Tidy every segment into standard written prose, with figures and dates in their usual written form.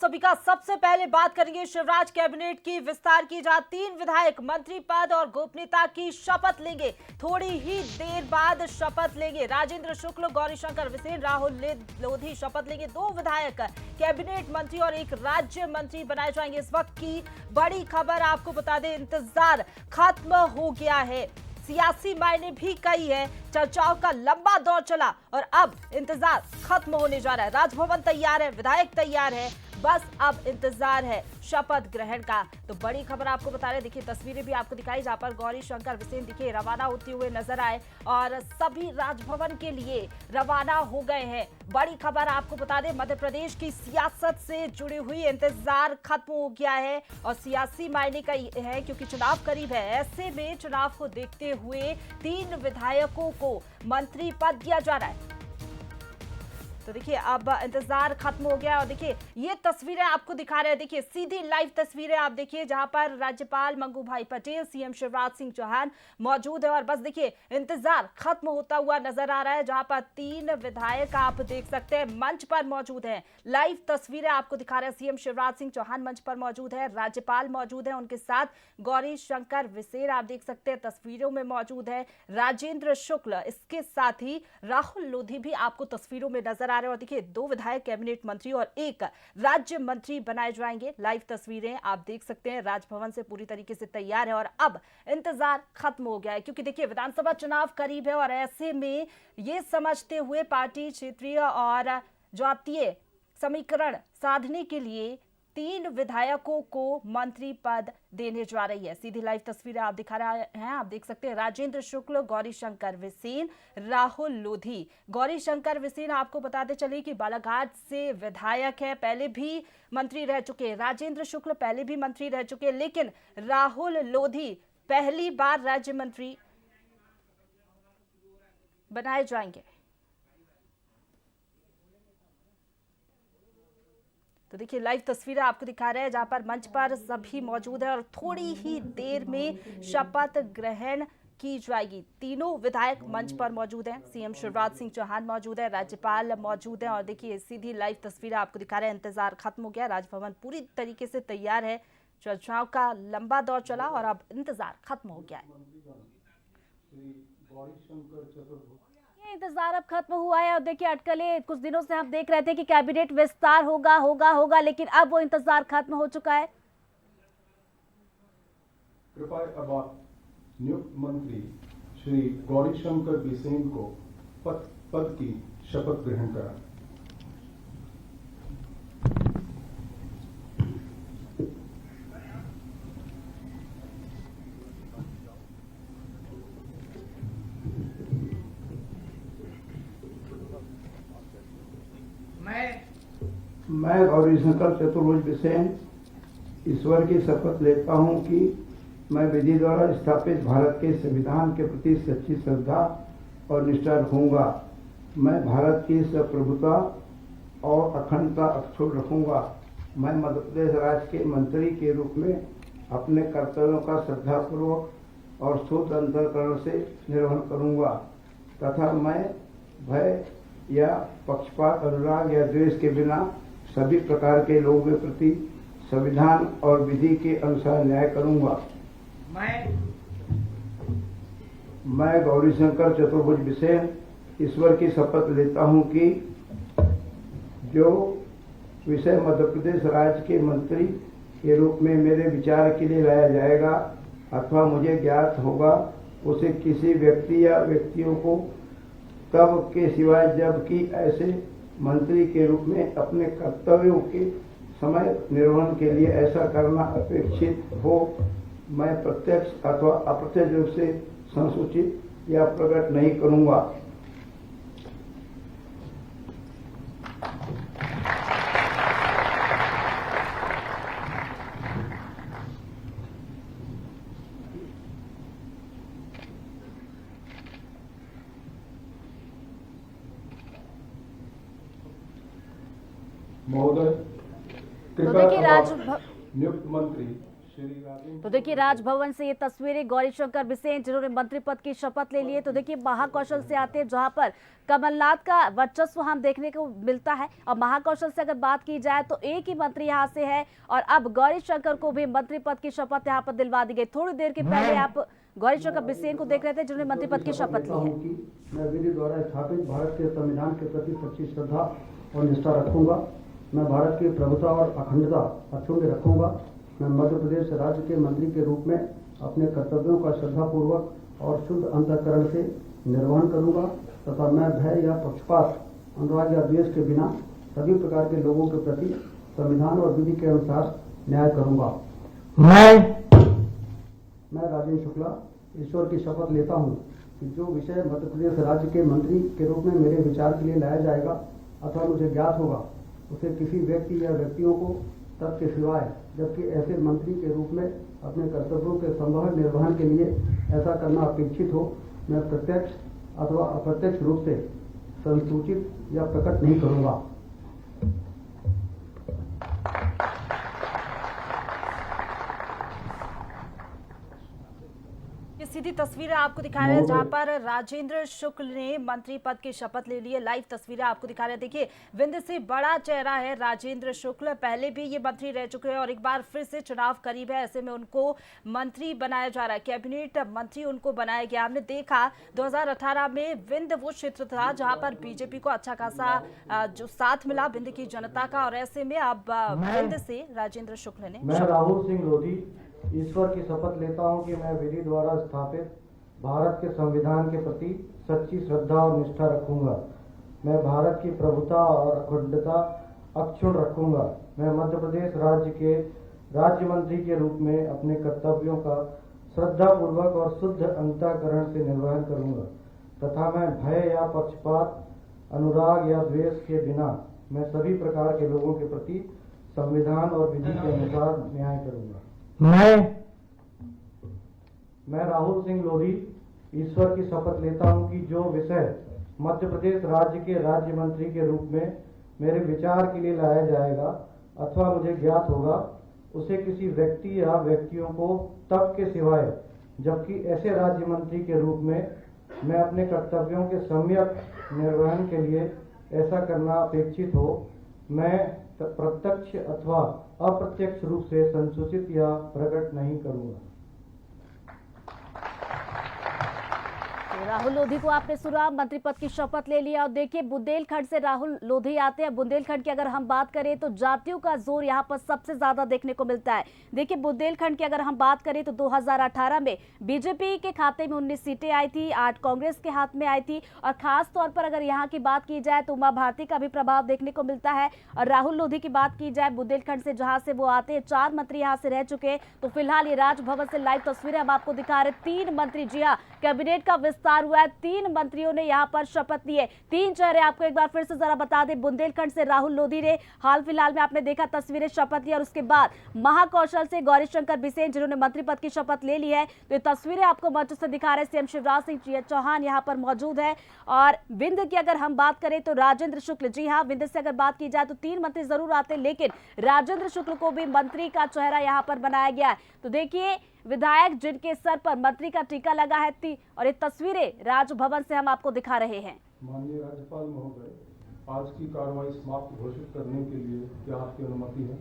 सभी का सबसे पहले बात करेंगे शिवराज कैबिनेट की विस्तार की, जहां 3 विधायक मंत्री पद और गोपनीयता की शपथ लेंगे। थोड़ी ही देर बाद शपथ लेंगे राजेंद्र शुक्ल, गौरीशंकर बिसेन, राहुल लोधी शपथ लेंगे। 2 विधायक कैबिनेट मंत्री और 1 राज्य मंत्री बनाए जाएंगे। इस वक्त की बड़ी खबर आपको बता दें, इंतजार खत्म हो गया है। सियासी मायने भी कई है, चर्चाओं का लंबा दौर चला और अब इंतजार खत्म होने जा रहा है। राजभवन तैयार है, विधायक तैयार है, बस अब इंतजार है शपथ ग्रहण का। तो बड़ी खबर आपको बता रहे, देखिए तस्वीरें भी आपको दिखाई, जहां पर गौरीशंकर बिसेन दिखे रवाना होते हुए नजर आए और सभी राजभवन के लिए रवाना हो गए हैं। बड़ी खबर आपको बता दें, मध्य प्रदेश की सियासत से जुड़ी हुई इंतजार खत्म हो गया है और सियासी मायने का है क्योंकि चुनाव करीब है। ऐसे में चुनाव को देखते हुए 3 विधायकों को मंत्री पद दिया जा रहा है। तो देखिए अब इंतजार खत्म हो गया और देखिए ये तस्वीरें आपको दिखा रहे हैं, देखिए सीधी लाइव तस्वीरें आप देखिए, जहां पर राज्यपाल मंगू भाई पटेल, सीएम शिवराज सिंह चौहान मौजूद है और बस देखिए इंतजार खत्म होता हुआ नजर आ रहा है, जहां पर 3 विधायक आप देख सकते हैं मंच पर मौजूद हैं। लाइव तस्वीरें आपको दिखा रहे हैं, सीएम शिवराज सिंह चौहान मंच पर मौजूद है, राज्यपाल मौजूद है, उनके साथ गौरीशंकर बिसेन आप देख सकते हैं तस्वीरों में मौजूद है, राजेंद्र शुक्ल, इसके साथ ही राहुल लोधी भी आपको तस्वीरों में नजर आ रहे हैं और देखिए 2 विधायक कैबिनेट मंत्री और 1 राज्य मंत्री बनाए जाएंगे। लाइव तस्वीरें आप देख सकते हैं, राजभवन से पूरी तरीके से तैयार है और अब इंतजार खत्म हो गया है क्योंकि देखिए विधानसभा चुनाव करीब है और ऐसे में ये समझते हुए पार्टी क्षेत्रीय और जातीय समीकरण साधने के लिए 3 विधायकों को मंत्री पद देने जा रही है। सीधी लाइव तस्वीरें आप दिखा रहे हैं, आप देख सकते हैं राजेंद्र शुक्ल, गौरीशंकर बिसेन, राहुल लोधी। गौरीशंकर बिसेन आपको बताते चले कि बालाघाट से विधायक है, पहले भी मंत्री रह चुके हैं। राजेंद्र शुक्ल पहले भी मंत्री रह चुके हैं, लेकिन राहुल लोधी पहली बार राज्य मंत्री बनाए जाएंगे। तो देखिए लाइव तस्वीरें आपको दिखा रहे हैं, जहां पर मंच पर सभी मौजूद है और थोड़ी ही देर में शपथ ग्रहण की जाएगी। तीनों विधायक मंच पर मौजूद हैं, सीएम शिवराज सिंह चौहान मौजूद है, राज्यपाल मौजूद है और देखिए सीधी लाइव तस्वीरें आपको दिखा रहे हैं। इंतजार खत्म हो गया, राजभवन पूरी तरीके से तैयार है, चर्चाओं का लंबा दौर चला और अब इंतजार खत्म हो गया है। ये इंतजार अब खत्म हुआ है और देखिए अटकले कुछ दिनों से हम देख रहे थे कि कैबिनेट विस्तार होगा होगा होगा, लेकिन अब वो इंतजार खत्म हो चुका है। कृपया अब आप नियुक्त मंत्री श्री गौरीशंकर बिसेन को पद की शपथ ग्रहण कराएं। मैं गौरीशंकर चतुर्भुज बिसेन ईश्वर की शपथ लेता हूं कि मैं विधि द्वारा स्थापित भारत के संविधान के प्रति सच्ची श्रद्धा और निष्ठा रखूंगा। मैं भारत की संप्रभुता और अखंडता अक्षुण्ण रखूंगा। मैं मध्य प्रदेश राज्य के मंत्री के रूप में अपने कर्तव्यों का श्रद्धापूर्वक और शुद्ध अंतःकरण से निर्वहन करूंगा तथा मैं भय या पक्षपात, अनुराग या द्वेष के बिना सभी प्रकार के लोगों के प्रति संविधान और विधि के अनुसार न्याय करूंगा। मैं गौरीशंकर चतुर्भुज बिसेन ईश्वर की शपथ लेता हूं कि जो विषय मध्य प्रदेश राज्य के मंत्री के रूप में मेरे विचार के लिए लाया जाएगा अथवा मुझे ज्ञात होगा, उसे किसी व्यक्ति या व्यक्तियों को तब के सिवाय जबकि ऐसे मंत्री के रूप में अपने कर्तव्यों के समय निर्वहन के लिए ऐसा करना अपेक्षित हो, मैं प्रत्यक्ष अथवा अप्रत्यक्ष रूप से संसूचित या प्रकट नहीं करूंगा। महोदय, तो कृपया देखिए अब आप नियुक्त मंत्री श्री राजेंद्र तो देखिए राजभवन से ये तस्वीरें गौरीशंकर बिसेन जिन्होंने मंत्री पद की शपथ ले ली है। तो देखिए महाकौशल से आते हैं जहां पर कमलनाथ का वर्चस्व हम देखने को मिलता है और महाकौशल से अगर बात की जाए तो एक ही मंत्री यहां से है और अब गौरीशंकर को भी मंत्री पद की शपथ यहां पर दिलवा दी गई। थोड़ी देर के पहले आप गौरीशंकर बिसेन को देख रहे थे जिन्होंने मंत्री पद की शपथ ली है। मैं विधि द्वारा स्थापित भारत के संविधान के प्रति सच्ची श्रद्धा और निष्ठा रखूंगा। मैं भारत की प्रभुता और अखंडता अक्षुण्ण रखूंगा। मैं मध्य प्रदेश राज्य के मंत्री के रूप में अपने कर्तव्यों का श्रद्धापूर्वक और शुद्ध अंतःकरण से निर्वहन करूंगा तथा मैं भय या पक्षपात, अनुराग या द्वेष के बिना सभी प्रकार के लोगों के प्रति संविधान और विधि के अनुसार न्याय करूंगा। मैं राजेंद्र शुक्ला ईश्वर की शपथ लेता हूं कि जो विषय मध्य प्रदेश राज्य के मंत्री के रूप में मेरे विचार के लिए लाया जाएगा अथवा मुझे ज्ञात होगा उसे किसी व्यक्ति या व्यक्तियों को तब के सिवाय जबकि ऐसे मंत्री के रूप में अपने कर्तव्यों के संवहन निर्वहन के लिए ऐसा करना अपेक्षित हो मैं प्रत्यक्ष अथवा अप्रत्यक्ष रूप से संसूचित या प्रकट नहीं करूंगा। ये सीधी तस्वीरें आपको दिखा रहे हैं जहां पर राजेंद्र शुक्ल ने मंत्री पद की शपथ ले ली है। लाइव तस्वीरें आपको दिखा रहे हैं। देखिए विंध्य से बड़ा चेहरा है राजेंद्र शुक्ल, पहले भी ये मंत्री रह चुके हैं और एक बार फिर से चुनाव करीब है, ऐसे में उनको मंत्री बनाया जा रहा है, कैबिनेट मंत्री उनको बनाया गया। हमने देखा 2018 में विंध्य वो क्षेत्र था जहां पर बीजेपी को अच्छा खासा जो साथ मिला विंध्य की जनता का और ऐसे में अब विंध्य से राजेंद्र शुक्ल ने मैं राहुल सिंह लोधी ईश्वर की शपथ लेता हूं कि मैं विधि द्वारा स्थापित भारत के संविधान के प्रति सच्ची श्रद्धा और निष्ठा रखूंगा। मैं भारत की प्रभुता और अखंडता अक्षुण्ण रखूंगा। मैं मध्य प्रदेश राज्य के राज्य मंत्री के रूप में अपने कर्तव्यों का श्रद्धापूर्वक और शुद्ध अंतःकरण से निर्वहन करूंगा तथा मैं भय या पक्षपात, अनुराग या द्वेष के बिना मैं सभी प्रकार के लोगों के प्रति संविधान और विधि के अनुसार न्याय करूंगा। मैं राहुल सिंह लोधी ईश्वर की शपथ लेता हूं कि जो विषय मध्य प्रदेश राज्य के राज्य मंत्री के रूप में मेरे विचार के लिए लाया जाएगा अथवा मुझे ज्ञात होगा उसे किसी व्यक्ति या व्यक्तियों को तब के सिवाय जबकि ऐसे राज्य मंत्री के रूप में मैं अपने कर्तव्यों के सम्यक निर्वहन के लिए ऐसा करना अपेक्षित हो मैं प्रत्यक्ष अथवा अप्रत्यक्ष रूप से संसूचित या प्रकट नहीं करूंगा। राहुल लोधी को आपने सुना, मंत्री पद की शपथ ले लिया। और देखिए बुंदेलखंड से राहुल लोधी आते हैं। बुंदेलखंड की अगर हम बात करें तो जातियों का जोर यहाँ पर सबसे ज्यादा देखने को मिलता है। देखिए बुंदेलखंड की अगर हम बात करें तो 2018 में बीजेपी के खाते में 19 सीटें आई थी, 8 कांग्रेस के हाथ में आई थी और खास तौर पर अगर यहाँ की बात की जाए तो उमा भारती का भी प्रभाव देखने को मिलता है। और राहुल लोधी की बात की जाए बुंदेलखंड से जहां से वो आते हैं, 4 मंत्री यहाँ से रह चुके हैं। तो फिलहाल ये राजभवन से लाइव तस्वीरें हम आपको दिखा रहे। 3 मंत्री, जी हाँ, कैबिनेट का विस्तार हुआ है। 3 मंत्रियों ने यहां पर शपथ ली है। 3 चेहरे आपको एक बार फिर से जरा बता दें। बुंदेलखंड से राहुल लोधी ने हाल फिलहाल में आपने देखा तस्वीरें, शपथ ली और उसके बाद महाकौशल से गौरीशंकर बिसेन जिन्होंने मंत्री पद की शपथ ले ली है। तो ये तस्वीरें आपको मंच से दिखा रहे। सीएम शिवराज सिंह चौहान यहां पर मौजूद है। और विंध्य की अगर हम बात करें तो राजेंद्र शुक्ल, जी हाँ, विंध्य से अगर बात की जाए तो 3 मंत्री जरूर आते हैं लेकिन राजेंद्र शुक्ल को भी मंत्री का चेहरा यहां पर बनाया गया है। तो देखिए विधायक जिनके सर पर मंत्री का टीका लगा है और ये तस्वीरें राजभवन से हम आपको दिखा रहे हैं। माननीय राज्यपाल महोदय, आज की कार्रवाई समाप्त घोषित करने के लिए क्या आपकी अनुमति है?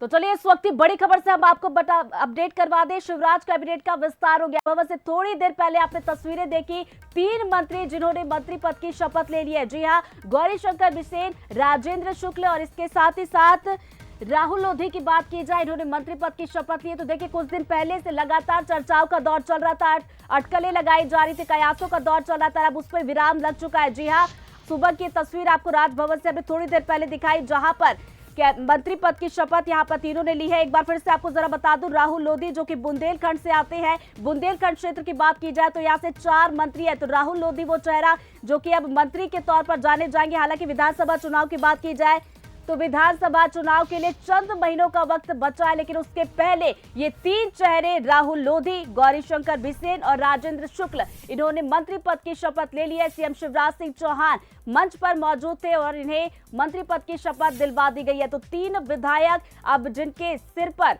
तो चलिए इस वक्त की बड़ी खबर से हम आपको अपडेट करवा दें। शिवराज कैबिनेट का विस्तार हो गया। भवन से थोड़ी देर पहले आपने तस्वीरें देखी, 3 मंत्री जिन्होंने मंत्री पद की शपथ ले ली है। जी हाँ, गौरीशंकर बिसेन, राजेंद्र शुक्ल और इसके साथ ही साथ राहुल लोधी की बात की जाए, इन्होंने मंत्री पद की शपथ ली है। तो देखिए कुछ दिन पहले से लगातार चर्चाओं का दौर चल रहा था, अटकलें लगाई जा रही थी, कयासों का दौर चल रहा था, अब उस पर विराम लग चुका है। जी हाँ, सुबह की तस्वीर आपको राजभवन से अभी थोड़ी देर पहले दिखाई जहां पर मंत्री पद की शपथ यहां पर तीनों ने ली है। एक बार फिर से आपको जरा बता दूं, राहुल लोधी जो कि बुंदेलखंड से आते हैं, बुंदेलखंड क्षेत्र की बात की जाए तो यहां से 4 मंत्री है। तो राहुल लोधी वो चेहरा जो कि अब मंत्री के तौर पर जाने जाएंगे। हालांकि विधानसभा चुनाव की बात की जाए तो विधानसभा चुनाव के लिए चंद महीनों का वक्त बचा है, लेकिन उसके पहले ये 3 चेहरे राहुल लोधी, गौरीशंकर बिसेन और राजेंद्र शुक्ल, इन्होंने मंत्री पद की शपथ ले ली है। सीएम शिवराज सिंह चौहान मंच पर मौजूद थे और इन्हें मंत्री पद की शपथ दिलवा दी गई है। तो 3 विधायक अब जिनके सिर पर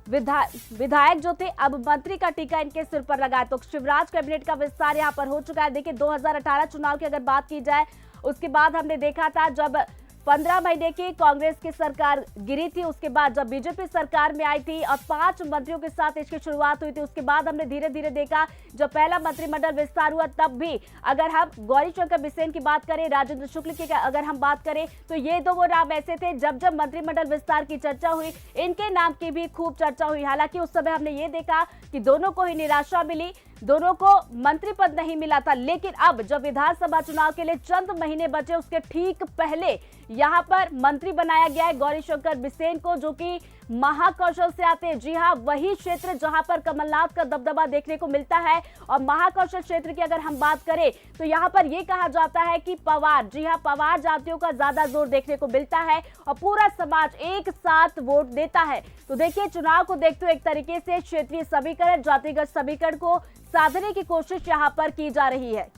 विधायक जो थे अब मंत्री का टीका इनके सिर पर लगा है। तो शिवराज कैबिनेट का विस्तार यहां पर हो चुका है। देखिए 2018 चुनाव की अगर बात की जाए, उसके बाद हमने देखा था जब 15 महीने की कांग्रेस की सरकार गिरी थी, उसके बाद जब बीजेपी सरकार में आई थी और 5 मंत्रियों के साथ इसकी शुरुआत हुई थी, उसके बाद हमने धीरे धीरे देखा जब पहला मंत्रिमंडल विस्तार हुआ तब भी अगर हम गौरीशंकर बिसेन की बात करें, राजेंद्र शुक्ल की अगर हम बात करें, तो ये दो वो नाम ऐसे थे जब जब मंत्रिमंडल विस्तार की चर्चा हुई इनके नाम की भी खूब चर्चा हुई। हालांकि उस समय हमने ये देखा कि दोनों को ही निराशा मिली, दोनों को मंत्री पद नहीं मिला था। लेकिन अब जब विधानसभा चुनाव के लिए चंद महीने बचे, उसके ठीक पहले यहां पर मंत्री बनाया गया है गौरीशंकर बिसेन को, जो कि महाकौशल से आते हैं। जी हां, वही क्षेत्र जहां पर कमलनाथ का दबदबा देखने को मिलता है। और महाकौशल क्षेत्र की अगर हम बात करें तो यहां पर यह कहा जाता है कि पवार, जी हां, पवार जातियों का ज्यादा जोर देखने को मिलता है और पूरा समाज एक साथ वोट देता है। तो देखिए चुनाव को देखते हुए एक तरीके से क्षेत्रीय समीकरण, जातिगत समीकरण को साधने की कोशिश यहां पर की जा रही है।